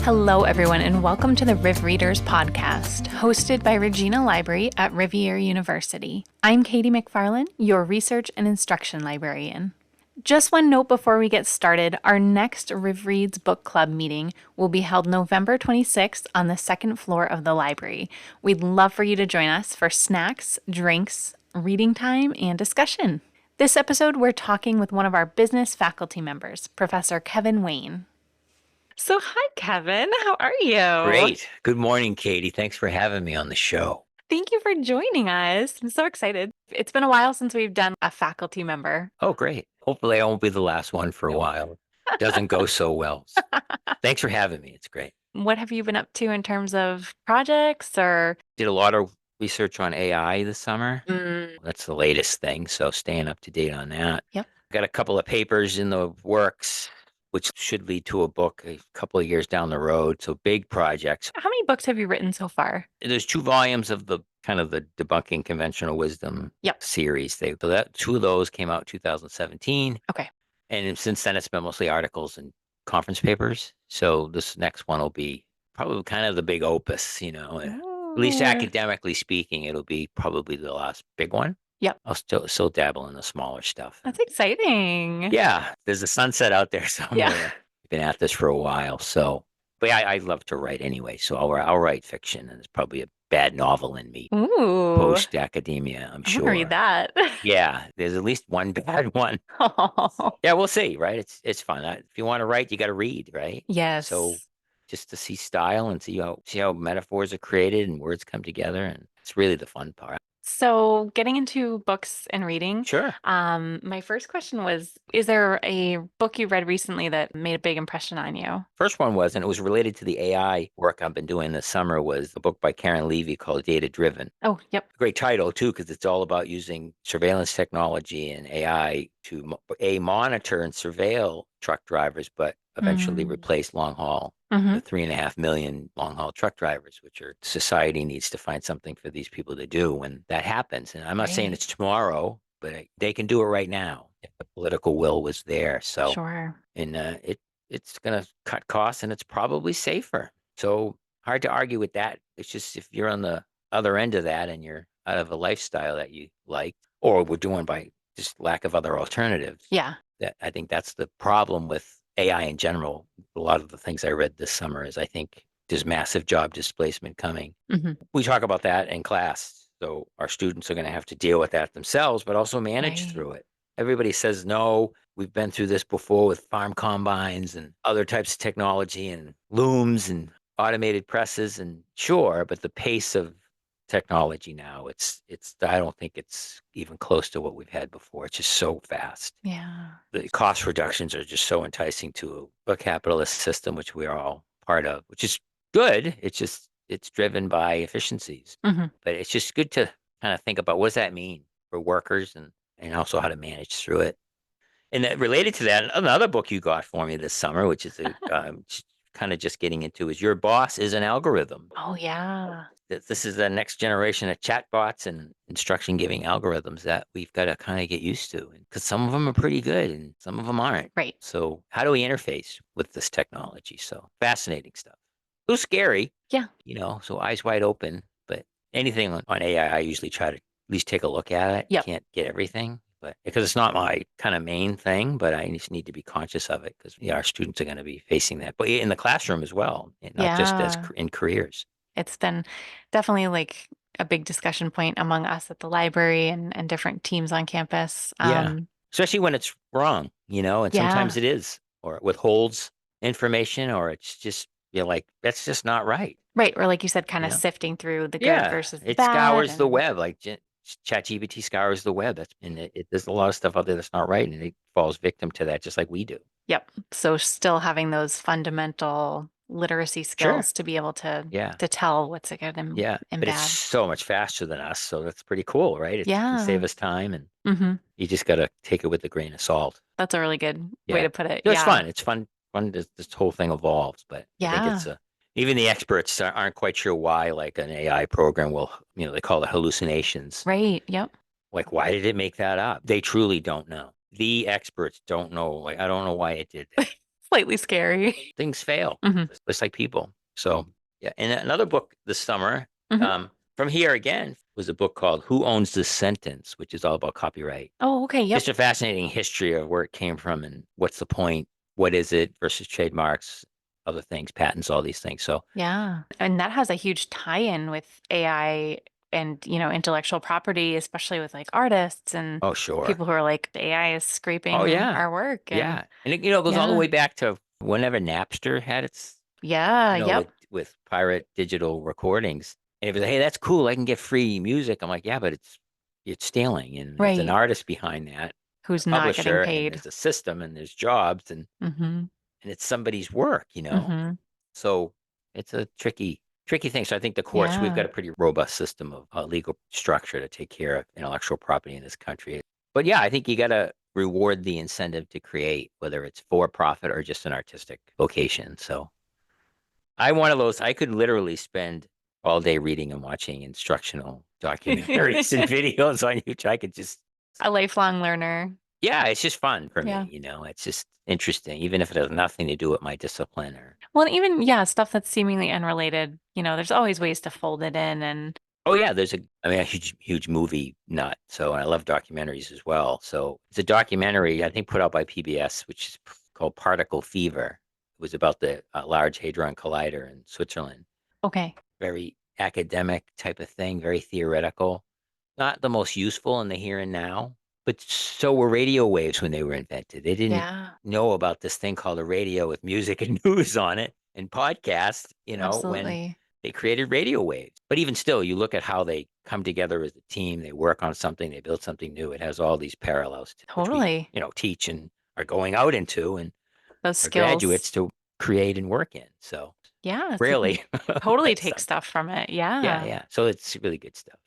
Hello, everyone, and welcome to the Riv Readers podcast, hosted by Regina Library at Rivier University. I'm Katie McFarlane, your research and instruction librarian. Just one note before we get started, our next Riv Reads book club meeting will be held November 26th on the second floor of the library. We'd love for you to join us for snacks, drinks, reading time, and discussion. This episode, we're talking with one of our business faculty members, Professor Kevin Wayne. So, hi, Kevin. How are you? Great. Good morning, Katie. Thanks for having me on the show. Thank you for joining us. I'm so excited. It's been a while since we've done a faculty member. Oh, great. Hopefully I won't be the last one for a while. Doesn't go so well. So thanks for having me. It's great. What have you been up to in terms of projects or? Did a lot of research on AI this summer. That's the latest thing. So staying up to date on that. Yep. Got a couple of papers in the works, which should lead to a book a couple of years down the road. So big projects. How many books have you written so far? There's 2 volumes of the kind of the debunking conventional wisdom Yep. series. So that 2 of those came out in 2017. Okay. And since then, it's been mostly articles and conference papers. So this next one will be probably kind of the big opus, at least academically speaking, it'll be probably the last big one. Yep. I'll still dabble in the smaller stuff. That's exciting. Yeah, there's a sunset out there somewhere. Yeah. I've been at this for a while. So, but I love to write anyway. So I'll write fiction, and there's probably a bad novel in me Ooh. post academia, I'm I sure. want to read that. Yeah, there's at least one bad one. Oh. Yeah, we'll see, right? It's fun. If you want to write, you got to read, right? Yes. So just to see style and see how metaphors are created and words come together, and it's really the fun part. So getting into books and reading. Sure. My first question was, is there a book you read recently that made a big impression on you? First one was, and it was related to the AI work I've been doing this summer, was a book by Levy called Data Driven. Oh, yep. Great title, too, because it's all about using surveillance technology and AI to monitor and surveil truck drivers, but eventually replace long haul. The 3.5 million long haul truck drivers, which society needs to find something for these people to do when that happens. And I'm not saying it's tomorrow, but they can do it right now if the political will was there. So, Sure. And it's going to cut costs, and it's probably safer. So hard to argue with that. It's just if you're on the other end of that and you're out of a lifestyle that you like, or we're doing by just lack of other alternatives. Yeah. I think that's the problem with AI in general. A lot of the things I read this summer is I think there's massive job displacement coming. We talk about that in class. So our students are going to have to deal with that themselves, but also manage through it. Everybody says, no, we've been through this before with farm combines and other types of technology and looms and automated presses. And sure, but the pace of technology now, I don't think it's even close to what we've had before. It's just so fast. Yeah. The cost reductions are just so enticing to a capitalist system, which we are all part of, which is good. It's driven by efficiencies, but it's just good to kind of think about what does that mean for workers and also how to manage through it. And that related to that, another book you got for me this summer, which is kind of just getting into, is Your Boss is an Algorithm. Oh, yeah. This is the next generation of chatbots and instruction giving algorithms that we've got to kind of get used to, because some of them are pretty good and some of them aren't. Right. So how do we interface with this technology? So fascinating stuff. A little scary. Yeah. So eyes wide open, but anything on AI, I usually try to at least take a look at it. Yep. Can't get everything, but because it's not my kind of main thing, but I just need to be conscious of it because our students are going to be facing that, but in the classroom as well, and not just as in careers. It's been definitely like a big discussion point among us at the library and different teams on campus. Yeah. Especially when it's wrong, and sometimes it is, or it withholds information, or it's just, you're like, that's just not right. Right. Or like you said, kind of sifting through the good versus the bad. It scours the web, like ChatGPT scours the web. There's a lot of stuff out there that's not right, and it falls victim to that, just like we do. Yep. So still having those fundamental literacy skills to be able to tell what's a good and but bad. It's so much faster than us, so that's pretty cool, right? It can save us time, and you just got to take it with a grain of salt. That's a really good way to put it. It's fun. It's fun. This whole thing evolves, but I think even the experts aren't quite sure why, like an AI program will, they call it hallucinations. Right. Yep. Like, why did it make that up? They truly don't know. The experts don't know. Like, I don't know why it did that. Slightly scary. Things fail, Hmm. just like people. So yeah. And another book this summer, Hmm. from here again, was a book called Who Owns This Sentence, which is all about copyright. Oh, okay. Yep. Just a fascinating history of where it came from and what's the point, what is it versus trademarks, other things, patents, all these things. So, Yeah. And that has a huge tie-in with AI and, intellectual property, especially with like artists and oh, sure. people who are like, AI is Oh, scraping yeah. our work. And Yeah. And it goes all the yeah. way back to whenever Napster had its, Yeah. with, Yep. pirate digital recordings. And it was, hey, that's cool. I can get free music. I'm like, yeah, but it's stealing. And there's an Right. artist behind that, a Who's not getting publisher, and paid. there's a system and there's jobs Mm-hmm. and it's somebody's work. Mm-hmm. So it's a tricky thing. So I think the courts, we've Yeah. got a pretty robust system of legal structure to take care of intellectual property in this country. But yeah, I think you got to reward the incentive to create, whether it's for profit or just an artistic vocation. So I'm one of those, I could literally spend all day reading and watching instructional documentaries and videos on YouTube. I could just, A lifelong learner. yeah, it's just fun for Yeah. me. It's just interesting, even if it has nothing to do with my discipline or. Well, even, yeah, stuff that's seemingly unrelated, there's always ways to fold it in and Oh yeah, I'm a huge movie nut. So I love documentaries as well. So it's a documentary I think put out by PBS, which is called Particle Fever. It was about the Large Hadron Collider in Switzerland. okay. Very academic type of thing, very theoretical. Not the most useful in the here and now, but so were radio waves when they were invented. They didn't Yeah, know about this thing called a radio with music and news on it and podcasts, when absolutely. they created radio waves. But even still, you look at how they come together as a team, they work on something, they build something new. It has all these parallels to which Totally. we teach and are going out into and Those our skills. graduates to create and work in. So Yeah, so you can really, totally that's take something. stuff from it. Yeah, Yeah. yeah. So it's really good stuff.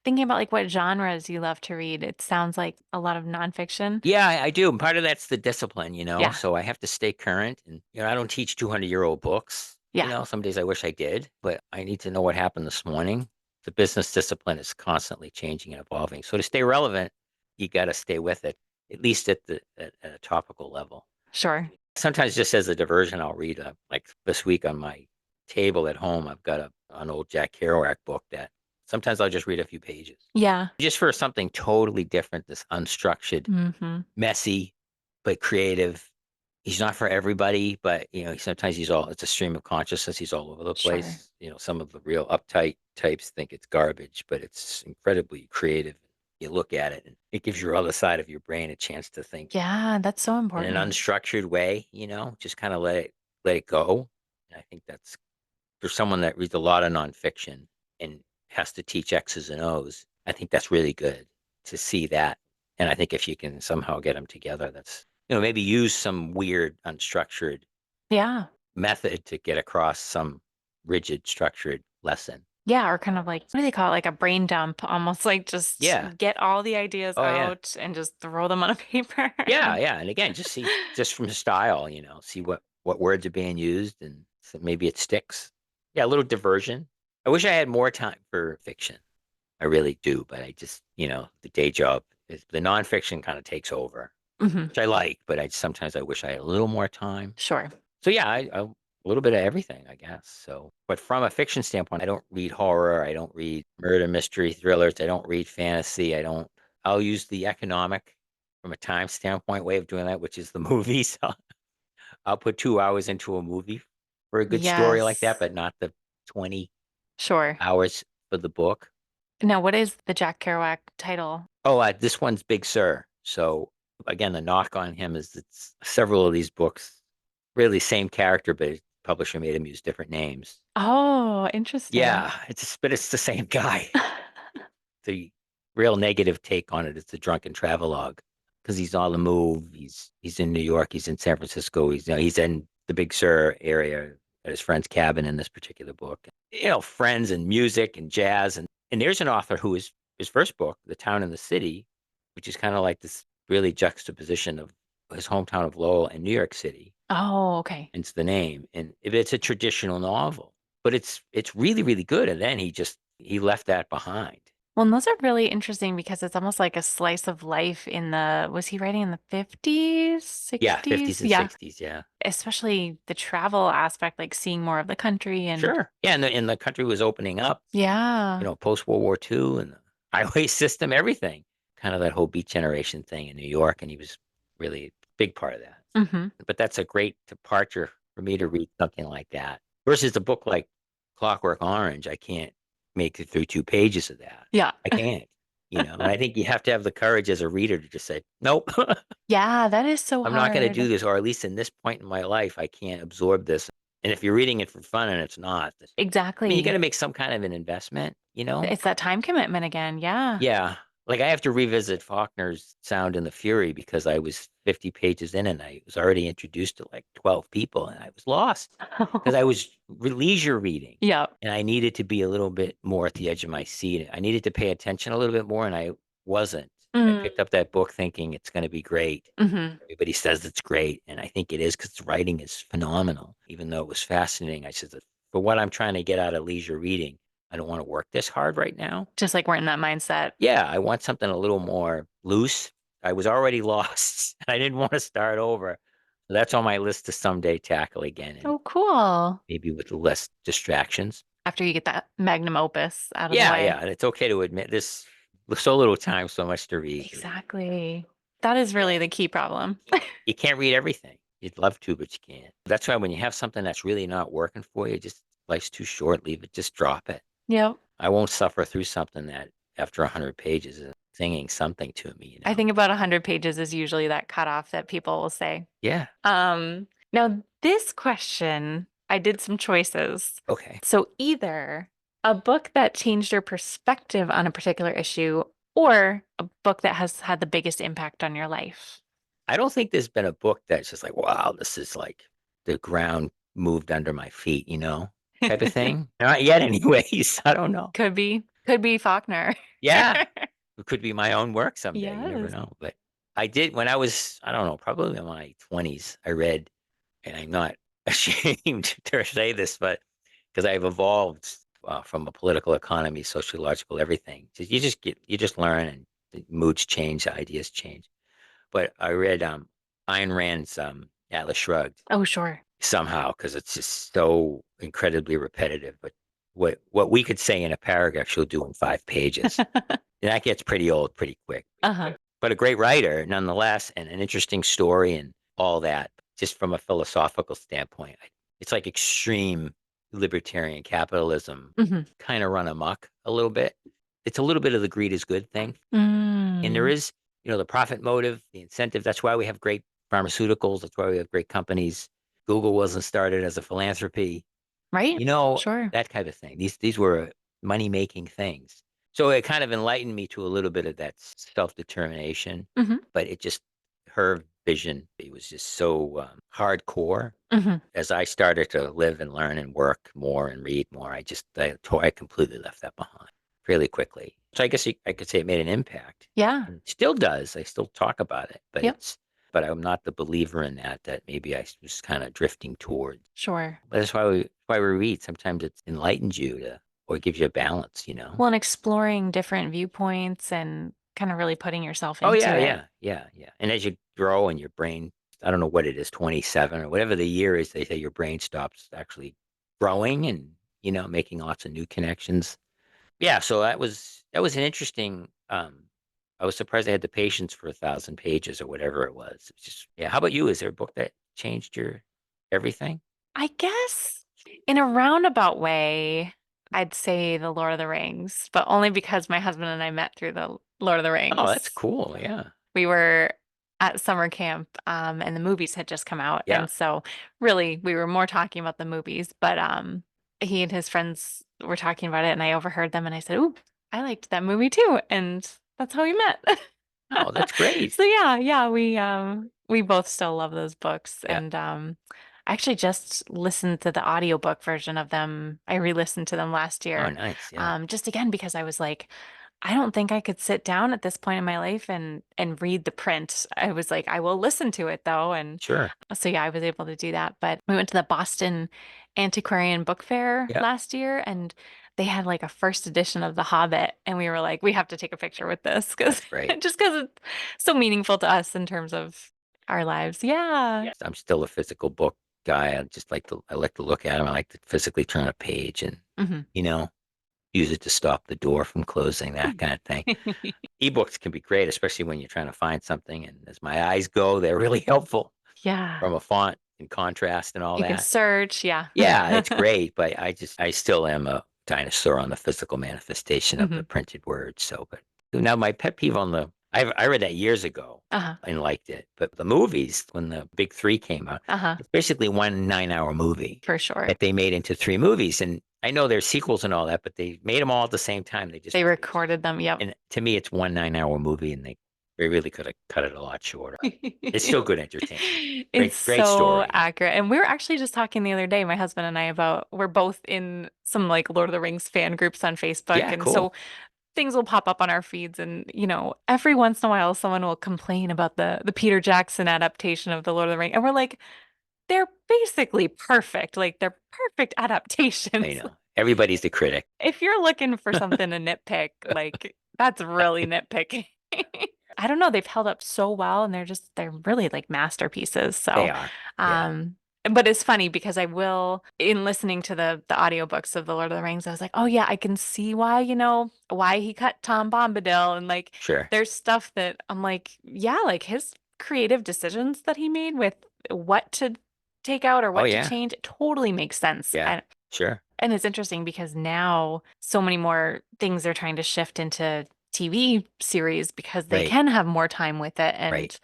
Thinking about like what genres you love to read, it sounds like a lot of nonfiction. Yeah, I do. And part of that's the discipline. Yeah. So I have to stay current. And I don't teach 200-year-old books. Yeah. Some days I wish I did, but I need to know what happened this morning. The business discipline is constantly changing and evolving. So to stay relevant, you got to stay with it, at least at a topical level. Sure. Sometimes just as a diversion, I'll read like this week on my table at home. I've got an old Jack Kerouac book that sometimes I'll just read a few pages Yeah. just for something totally different, this unstructured, Mm-hmm. messy, but creative. He's not for everybody, but sometimes it's a stream of consciousness. He's all over the Sure. place. Some of the real uptight types think it's garbage, but it's incredibly creative. You look at it and it gives your other side of your brain a chance to think Yeah, that's so in an important. unstructured way, just kind of let it go. And I think that's for someone that reads a lot of nonfiction and has to teach X's and O's. I think that's really good to see that. And I think if you can somehow get them together, that's maybe use some weird, unstructured Yeah. method to get across some rigid, structured lesson. Yeah, or kind of like, what do they call it? Like a brain dump, almost like just Yeah. get all the ideas Oh, yeah. out and just throw them on a paper. Yeah. Yeah. And again, just see, just from style, see what words are being used and so maybe it sticks. Yeah. A little diversion. I wish I had more time for fiction. I really do, but I just, the day job is the nonfiction kind of takes over, Hmm. which I like, but sometimes I wish I had a little more time. Sure. So yeah, a little bit of everything, I guess. So, but from a fiction standpoint, I don't read horror, I don't read murder mystery thrillers, I don't read fantasy, I'll use the economic from a time standpoint way of doing that, which is the movies. I'll put 2 hours into a movie for a good story like that, Yes. but not the 20 Sure. hours for the book. Now, what is the Jack Kerouac title? Oh, this one's Big Sur. So again, the knock on him is it's several of these books, really same character, but publisher made him use different names. Oh, interesting. Yeah, but it's the same guy. The real negative take on it is the drunken travelogue because he's on the move. He's in New York. He's in San Francisco. He's in the Big Sur area at his friend's cabin in this particular book. Friends and music and jazz and there's an author who is his first book, The Town and the City, which is kind of like this really juxtaposition of his hometown of Lowell and New York City. Oh, okay. It's the name, and if it's a traditional novel, but it's really really good. And then he left that behind. Well, and those are really interesting because it's almost like a slice of life was he writing in the 50s, Yeah, 50s 60s? and Yeah. 60s. Yeah. Especially the travel aspect, like seeing more of the country and Sure. Yeah. And the country was opening up, yeah. post World War II and the highway system, everything. Kind of that whole beat generation thing in New York. And he was really a big part of that. Hmm. But that's a great departure for me to read something like that versus a book like Clockwork Orange. I can't make it through 2 pages of that. Yeah. I can't, and I think you have to have the courage as a reader to just say, nope, Yeah, that is so I'm not going to do hard. this, or at least in this point in my life, I can't absorb this. And if you're reading it for fun and it's not, I mean, you got Exactly. to make some kind of an investment. It's that time commitment again. Yeah. Yeah. Like I have to revisit Faulkner's Sound and the Fury because I was 50 pages in and I was already introduced to like 12 people and I was lost because I was leisure reading Yeah. and I needed to be a little bit more at the edge of my seat. I needed to pay attention a little bit more and I wasn't. I Mm. picked up that book thinking it's going to be great. Hmm. Everybody says it's great. And I think it is because the writing is phenomenal. Even though it was fascinating, I said, for what I'm trying to get out of leisure reading, I don't want to work this hard right now. Just like we're in that mindset. Yeah, I want something a little more loose. I was already lost. I didn't want to start over. So that's on my list to someday tackle again and Oh, cool. maybe with less distractions. After you get that magnum opus out of the Yeah, way. yeah. And it's okay to admit this so little time, so much to read. Exactly. That is really the key problem. You can't read everything. You'd love to, but you can't. That's why when you have something that's really not working for you, just life's too short, leave it, just drop it. Yep. I won't suffer through something that after 100 pages is singing something to me. I think about 100 pages is usually that cutoff that people will say. Yeah. Now this question, I did some choices. Okay. So either a book that changed your perspective on a particular issue or a book that has had the biggest impact on your life. I don't think there's been a book that's just like, wow, this is like the ground moved under my feet, type of thing. Not yet, anyways. I don't know. Could be Faulkner. Yeah, it could be my own work someday. You never Yes. know. But I did when I was, I don't know, probably in my 20s, I read, and I'm not ashamed to say this, but because I've evolved from a political economy, sociological, everything. You just learn and the moods change, the ideas change. But I read Ayn Rand's Atlas Shrugged Oh, sure. somehow because it's just so incredibly repetitive. But what we could say in a paragraph, she'll do in 5 pages. And that gets pretty old pretty quick. Uh-huh. But a great writer nonetheless, and an interesting story and all that, just from a philosophical standpoint. It's like extreme libertarian capitalism Hmm. kind of run amok a little bit. It's a little bit of the greed is good thing. And there Mm. is, the profit motive, the incentive. That's why we have great pharmaceuticals. That's why we have great companies. Google wasn't started as a philanthropy, Right? Sure. that kind of thing. These were money making things. So it kind of enlightened me to a little bit of that self determination. Hmm. But her vision, it was just so hardcore. Hmm. As I started to live and learn and work more and read more, I completely left that behind really quickly. So I guess I could say it made an impact. Yeah. And still does. I still talk about it, but Yep. but I'm not the believer in that maybe I was kind of drifting towards. Sure. But that's why we read. Sometimes it enlightens you or gives you a balance. Well, and exploring different viewpoints and kind of really putting yourself Oh into yeah, it. yeah, yeah, yeah. And as you grow and your brain, I don't know what it is, 27 or whatever the year is, they say your brain stops actually growing and, making lots of new connections. Yeah, so that was an interesting I was surprised I had the patience for 1,000 pages or whatever it was. It's just yeah. How about you? Is there a book that changed your everything? I guess in a roundabout way, I'd say The Lord of the Rings, but only because my husband and I met through The Lord of the Oh, that's Rings. cool. Yeah. We were at summer camp, and the movies had just come out. Yeah. And so really we were more talking about the movies, but he and his friends were talking about it and I overheard them and I said, "Ooh, I liked that movie too." And that's how we met. Oh, that's great. So yeah, we both still love those books Yeah. and I actually just listened to the audiobook version of them. I re-listened to them last Oh, year. nice. Yeah. Just again because I was like, I don't think I could sit down at this point in my life and read the print. I was like, I will listen to it though. And Sure. so yeah, I was able to do that. But we went to the Boston Antiquarian Book Fair Yeah. last year and they had like a first edition of The Hobbit, and we were like, we have to take a picture with this because That's great. just because it's so meaningful to us in terms of our lives. Yeah. I'm still a physical book guy. I like to look at them. I like to physically turn a page and, Hmm. you know, use it to stop the door from closing, that kind of thing. Ebooks can be great, especially when you're trying to find something. And as my eyes go, they're really helpful Yeah. from a font and contrast and all You can that. search. Yeah. Yeah, it's great, but I still am a dinosaur on the physical manifestation of the Hmm. printed word. So, but now my pet peeve I read that years ago Uh-huh. and liked it, but the movies, when the big three came out, Uh-huh. it's basically one 9-hour movie For sure. that they made into three movies. And I know there's sequels and all that, but they made them all at the same time. They recorded them. Yep. And to me, it's one 9-hour movie, and they really could have cut it a lot shorter. It's still good entertainment. It's Great so story. accurate. And we were actually just talking the other day, my husband and I, about we're both in some like Lord of the Rings fan groups on Facebook. Yeah, And so cool. things will pop up on our feeds. And, every once in a while, someone will complain about the Peter Jackson adaptation of the Lord of the Rings. And we're like, they're basically perfect. Like they're perfect I adaptations. know. Everybody's the critic. If you're looking for something to nitpick, like that's really nitpicking. I don't know, they've held up so well and they're really like masterpieces. They So, are. Yeah. um but it's funny because I will in listening to the audiobooks of The Lord of the Rings, I was like, "Oh yeah, I can see why, why he cut Tom Bombadil." And like Sure. there's stuff that I'm like, yeah, like his creative decisions that he made with what to take out or Oh, what to yeah. change, it totally makes sense. Yeah. Sure. And it's interesting because now so many more things are trying to shift into TV series because they Right. can have more time with it Right. and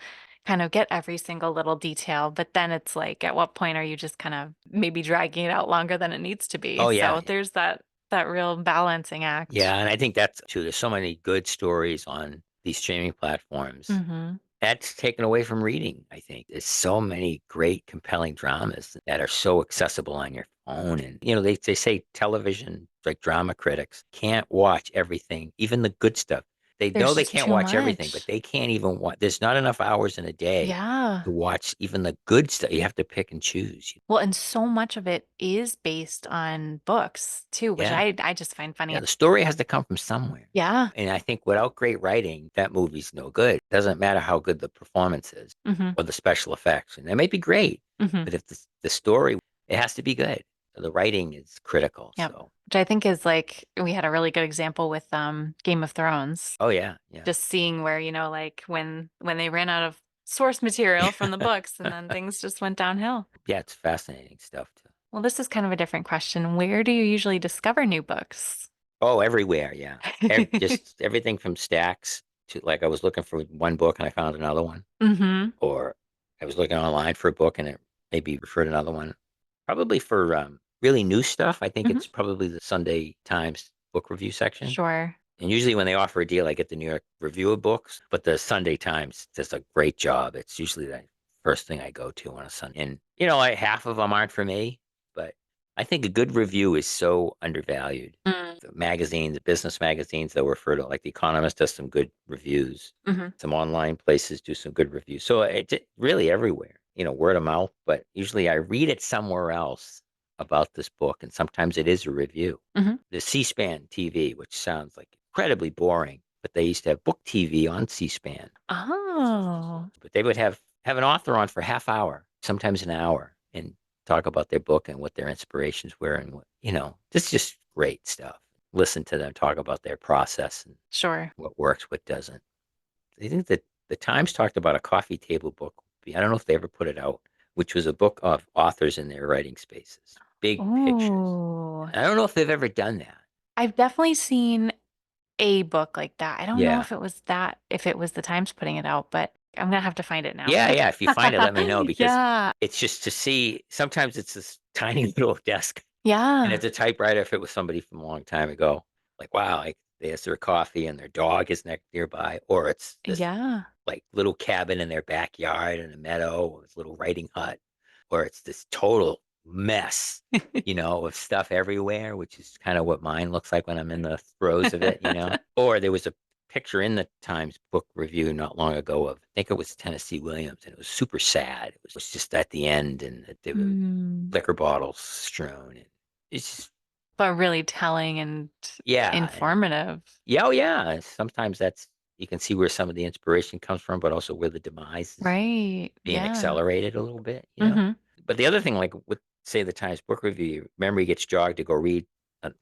kind of get every single little detail. But then it's like, at what point are you just kind of maybe dragging it out longer than it needs to be? Oh, yeah. So there's that real balancing act. Yeah. And I think that's too. There's so many good stories on these streaming platforms. Mm-hmm. That's taken away from reading, I think. There's so many great, compelling dramas that are so accessible on your phone. And, they say television, like drama critics, can't watch everything, even the good stuff. They know There's they just can't too watch everything, but much. they can't even watch. There's not enough hours in a day Yeah. to watch even the good stuff. You have to pick and choose. Well, and so much of it is based on books too, which Yeah. I just find funny. Yeah. The story has to come from somewhere. Yeah. And I think without great writing, that movie's no good. Doesn't matter how good the performance is Mm-hmm. or the special effects. And they may be great, Mm-hmm. but if the story, it has to be good. So the writing is critical. Yep. So, Which I think is like we had a really good example with Game of Thrones. oh yeah, yeah. Just seeing where, like when they ran out of source material from the books and then things just went downhill. Yeah, it's fascinating stuff too. Well, this is kind of a different question. Where do you usually discover new books? Oh, everywhere, yeah. Just everything from stacks to like I was looking for one book and I found another one, Mm-hmm. or I was looking online for a book and it maybe referred another one. Probably for really new stuff, I think Mm-hmm. it's probably the Sunday Times book review section. Sure. And usually when they offer a deal, I get the New York Review of Books, but the Sunday Times does a great job. It's usually the first thing I go to on a Sunday. And, half of them aren't for me, but I think a good review is so undervalued. Mm. The magazines, business magazines that refer to, like The Economist does some good reviews. Mm-hmm. Some online places do some good reviews. So really everywhere, word of mouth, but usually I read it somewhere else about this book, and sometimes it is a review. Mm-hmm. The C-SPAN TV, which sounds like incredibly boring, but they used to have book TV on C-SPAN. Oh, But they would have an author on for half hour, sometimes an hour, and talk about their book and what their inspirations were, and this is just great stuff. Listen to them talk about their process and sure. what works, what doesn't. I think that the Times talked about a coffee table book. I don't know if they ever put it out, which was a book of authors in their writing spaces, big pictures. Oh, I don't know if they've ever done that. I've definitely seen a book like that. I don't know Yeah. if it was the Times putting it out, but I'm gonna have to find it now. Yeah, yeah. If you find it, let me know because Yeah. it's just to see. Sometimes it's this tiny little desk and Yeah. it's a typewriter. If it was somebody from a long time ago, like wow, like there's their coffee and their dog is nearby, or it's this Yeah. like little cabin in their backyard in a meadow, or it's a little writing hut, or it's this total mess, of stuff everywhere, which is kind of what mine looks like when I'm in the throes of it. Or there was a picture in the Times book review not long ago of, I think it was Tennessee Williams, and it was super sad. It was just at the end, and there were Mm. liquor bottles strewn, and it's just but really telling and Yeah. informative. Yeah. Oh, yeah. Sometimes you can see where some of the inspiration comes from, but also where the demise is Right. being Yeah. accelerated a little bit, you know? Hmm. But the other thing, like with, say, the Times Book Review, memory gets jogged to go read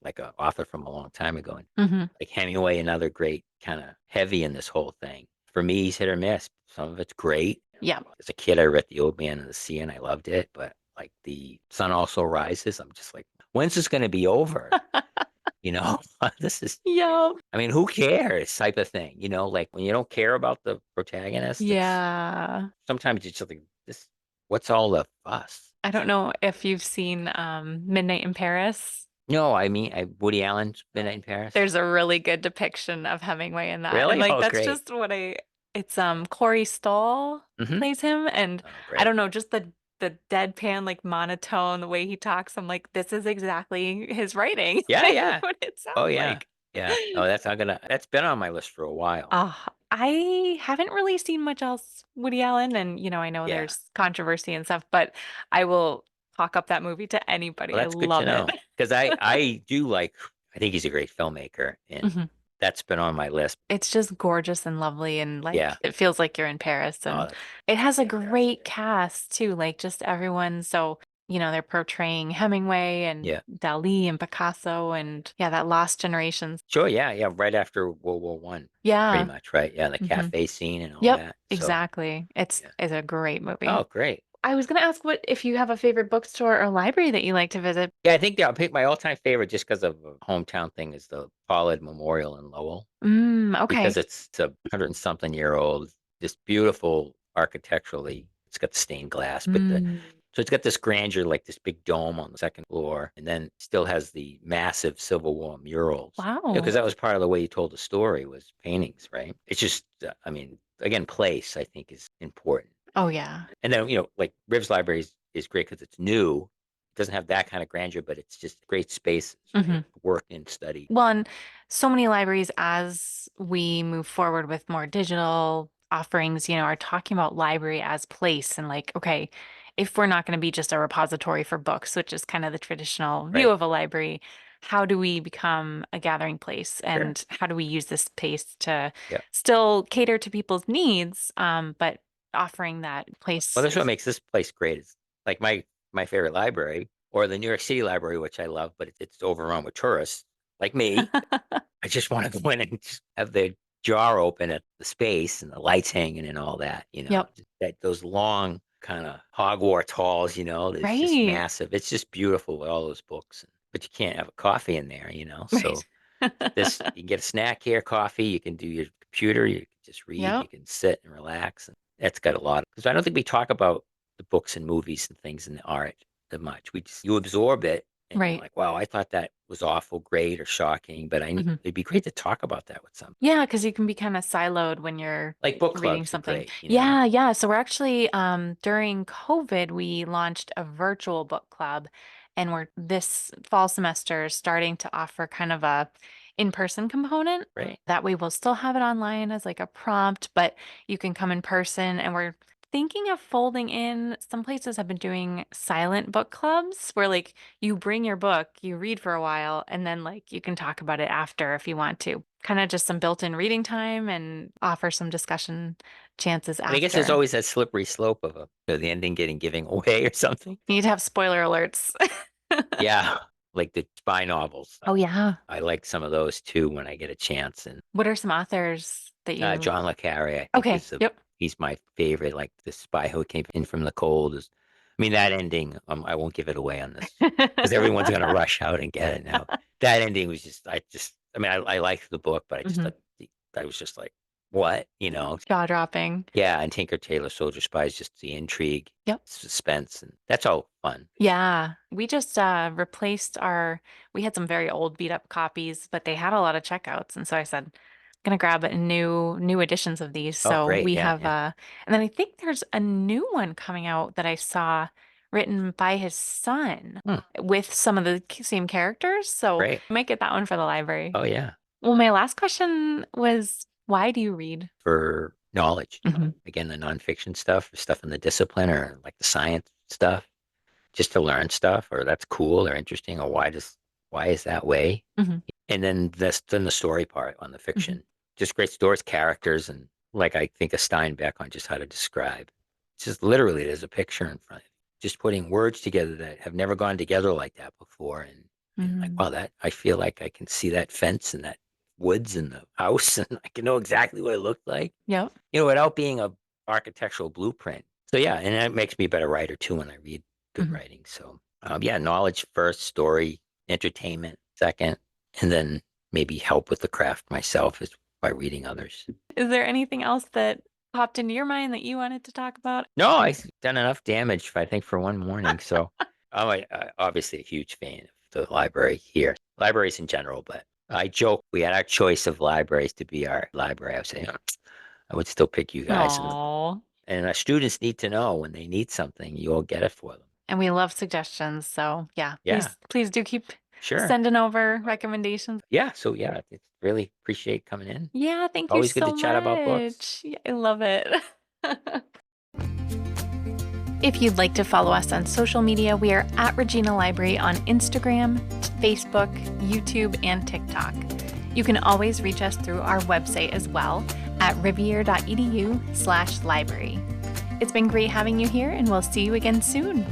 like an author from a long time ago. And Hmm. like Hemingway, another great kind of heavy in this whole thing. For me, he's hit or miss. Some of it's great. Yeah. As a kid, I read The Old Man and the Sea and I loved it. But like The Sun Also Rises, I'm just like, when's this going to be over? You know, this is, Yep. I mean, who cares type of thing, you know, like when you don't care about the protagonist, it's Yeah. sometimes it's just like this, what's all the fuss? I don't know if you've seen Midnight in Paris. No, I mean, Woody Allen's Midnight in Paris. There's a really good depiction of Hemingway in that. And Really? like Oh, that's great. just what it's Corey Stoll Hmm. plays him, and Oh, I great. don't know, just the deadpan like monotone, the way he talks, I'm like, this is exactly his writing. Yeah, Like yeah. what it Oh, sounds yeah. like. Yeah. Oh, that's been on my list for a while. I haven't really seen much else Woody Allen, and I know Yeah. there's controversy and stuff, but I will talk up that movie to Well, anybody. I that's good to love it. know because I do like, I think he's a great filmmaker and Mhm. that's been on my list. It's just gorgeous and lovely, and Yeah. like it feels like you're in Paris, Oh, and that's it has a great fantastic. cast too, like just everyone. So, they're portraying Hemingway and Yeah. Dali and Picasso and yeah, that lost generation. Sure. Yeah. Yeah. Right after World War I, pretty Yeah. much. Right. Yeah. The Hmm. cafe scene and all Yep, that. So, exactly. It's yeah. it's a great movie. Oh, great. I was gonna ask what if you have a favorite bookstore or library that you like to visit. Yeah. I think I'll pick my all-time favorite just because of a hometown thing is the Pollard Memorial in Lowell Okay. because it's a 100-something-year-old, just beautiful architecturally. It's got the stained glass, but Mm. so it's got this grandeur, like this big dome on the second floor, and then still has the massive Civil War murals. Because Wow. that was part of the way he told the story was paintings, right? It's just, I mean, again, place I think is important. Oh yeah. And then like Riv's Library is great because it's new. It doesn't have that kind of grandeur, but it's just great spaces, right? Hmm. Work and study. Well, and so many libraries, as we move forward with more digital offerings, are talking about library as place and like, okay, if we're not going to be just a repository for books, which is kind of the traditional view Right. of a library, how do we become a gathering place Sure. and how do we use this space to Yeah. still cater to people's needs, but offering that Well, place? that's what makes this place great. Is like my favorite library or the New York City Library, which I love, but it's overrun with tourists like me. I just want to go in and just have the jar open at the space and the lights hanging and all that, Yep. that those long kind of Hogwarts halls, it's just Right. massive. It's just beautiful with all those books, but you can't have a coffee in there, Right. So this, you can get a snack here, coffee, you can do your computer, you can just read, you Yep. can sit and relax. And that's got a lot because I don't think we talk about the books and movies and things and the art that much. You absorb it and you're Right. like, wow, I thought that was awful, great, or shocking, but Mhm. it'd be great to talk about that with some. Yeah, because you can be kind of siloed when you're Like book reading clubs are something. great. Yeah, yeah. So we're actually during COVID, we launched a virtual book club, and we're this fall semester starting to offer kind of a in-person component. Right. That way we'll still have it online as like a prompt, but you can come in person, and we're thinking of folding in some places have been doing silent book clubs where like you bring your book, you read for a while, and then like you can talk about it after if you want to. Kind of just some built-in reading time and offer some discussion chances And I guess there's after. always that slippery slope of the ending getting giving away or something. You need to have spoiler alerts. Yeah. Like the spy novels. Oh yeah. I like some of those too when I get a chance. And What are some authors that you John le Carre, I think Okay, yep. he's my favorite. Like the spy who came in from the cold is, I mean, that ending, I won't give it away on this because everyone's going to rush out and get it now. That ending was I mean, I liked the book, but I just Hmm. thought, I was just like, what, Jaw-dropping. Yeah. And Tinker Tailor Soldier Spy is just the intrigue, Yep. suspense, and that's all fun. Yeah, we just replaced we had some very old beat up copies, but they had a lot of checkouts. And so I said, I'm gonna grab a new editions of these. Oh, So great. we Yeah. have Yeah. and then I think there's a new one coming out that I saw written by his son Hmm, with some of the same characters. So great. I might get that one for the library. Oh, yeah. Well, my last question was, why do you read? For knowledge, Hmm. again, the nonfiction stuff in the discipline or like the science stuff. Just to learn stuff or that's cool or interesting or why does why is that way? Mm-hmm. And then the story part on the fiction. Just great stories, characters, and like I think of Steinbeck on just how to describe. It's just literally there's a picture in front of you. Just putting words together that have never gone together like that before. And like, wow, that I feel like I can see that fence and that woods and the house, and I can know exactly what it looked like. Yep. Without being a architectural blueprint. So yeah, and that makes me a better writer too when I read good writing. So yeah, knowledge first, story, entertainment second, and then maybe help with the craft myself is by reading others. Is there anything else that popped into your mind that you wanted to talk about? No, I've done enough damage, I think, for one morning. So I'm obviously a huge fan of the library here, libraries in general, but I joke we had our choice of libraries to be our library. I was saying, I would still pick you guys. Aww. And our students need to know when they need something, you'll get it for them. And we love suggestions. So yeah, Yeah. please do keep Sure. sending over recommendations. Yeah. So yeah, it's really appreciate coming in. Yeah, thank you Always so good to chat about books. much. Yeah, I love it. If you'd like to follow us on social media, we are at Regina Library on Instagram, Facebook, YouTube, and TikTok. You can always reach us through our website as well at rivier.edu/library. It's been great having you here, and we'll see you again soon.